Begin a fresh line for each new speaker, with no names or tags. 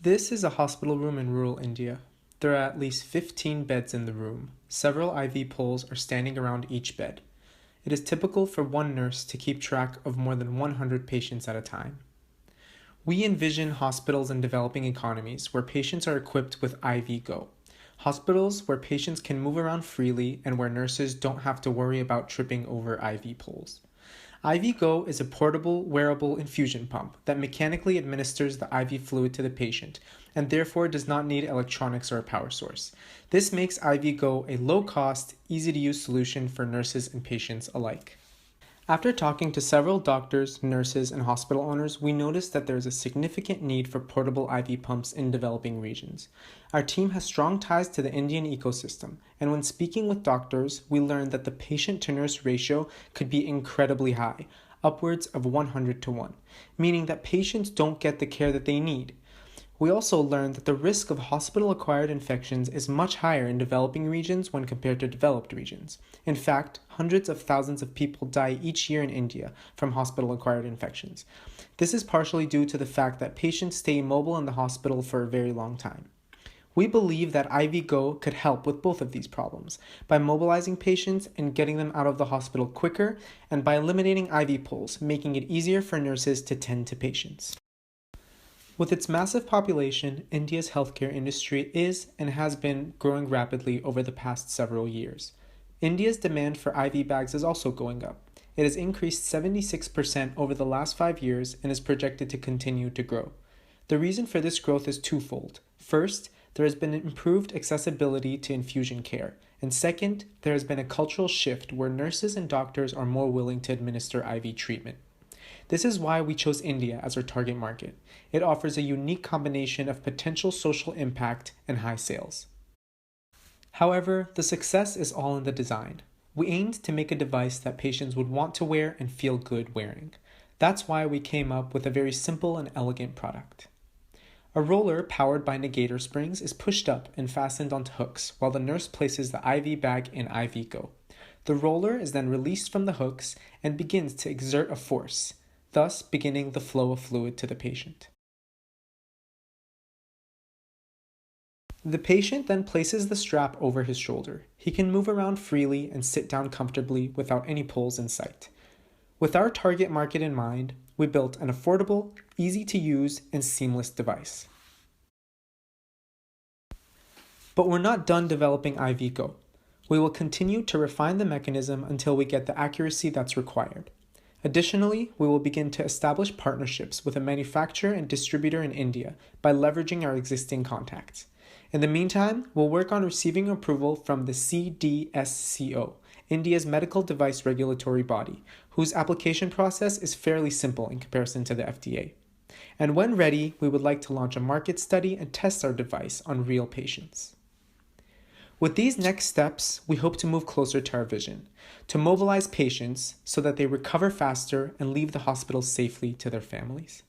This is a hospital room in rural India. There are at least 15 beds in the room. Several IV poles are standing around each bed. It is typical for one nurse to keep track of more than 100 patients at a time. We envision hospitals in developing economies where patients are equipped with IV Go. Hospitals where patients can move around freely and where nurses don't have to worry about tripping over IV poles. IV Go is a portable, wearable infusion pump that mechanically administers the IV fluid to the patient and therefore does not need electronics or a power source. This makes IV Go a low-cost, easy-to-use solution for nurses and patients alike. After talking to several doctors, nurses, and hospital owners, we noticed that there is a significant need for portable IV pumps in developing regions. Our team has strong ties to the Indian ecosystem, and when speaking with doctors, we learned that the patient-to-nurse ratio could be incredibly high, upwards of 100 to 1, meaning that patients don't get the care that they need. We also learned that the risk of hospital-acquired infections is much higher in developing regions when compared to developed regions. In fact, hundreds of thousands of people die each year in India from hospital-acquired infections. This is partially due to the fact that patients stay immobile in the hospital for a very long time. We believe that IV Go could help with both of these problems by mobilizing patients and getting them out of the hospital quicker, and by eliminating IV poles, making it easier for nurses to tend to patients. With its massive population, India's healthcare industry is and has been growing rapidly over the past several years. India's demand for IV bags is also going up. It has increased 76% over the last 5 years and is projected to continue to grow. The reason for this growth is twofold. First, there has been improved accessibility to infusion care, and second, there has been a cultural shift where nurses and doctors are more willing to administer IV treatment. This is why we chose India as our target market. It offers a unique combination of potential social impact and high sales. However, the success is all in the design. We aimed to make a device that patients would want to wear and feel good wearing. That's why we came up with a very simple and elegant product. A roller powered by negator springs is pushed up and fastened onto hooks while the nurse places the IV bag in IV Go. The roller is then released from the hooks and begins to exert a force, thus beginning the flow of fluid to the patient. The patient then places the strap over his shoulder. He can move around freely and sit down comfortably without any poles in sight. With our target market in mind, we built an affordable, easy-to-use, and seamless device. But we're not done developing IV Go. We will continue to refine the mechanism until we get the accuracy that's required. Additionally, we will begin to establish partnerships with a manufacturer and distributor in India by leveraging our existing contacts. In the meantime, we'll work on receiving approval from the CDSCO, India's medical device regulatory body, whose application process is fairly simple in comparison to the FDA. And when ready, we would like to launch a market study and test our device on real patients. With these next steps, we hope to move closer to our vision, to mobilize patients so that they recover faster and leave the hospital safely to their families.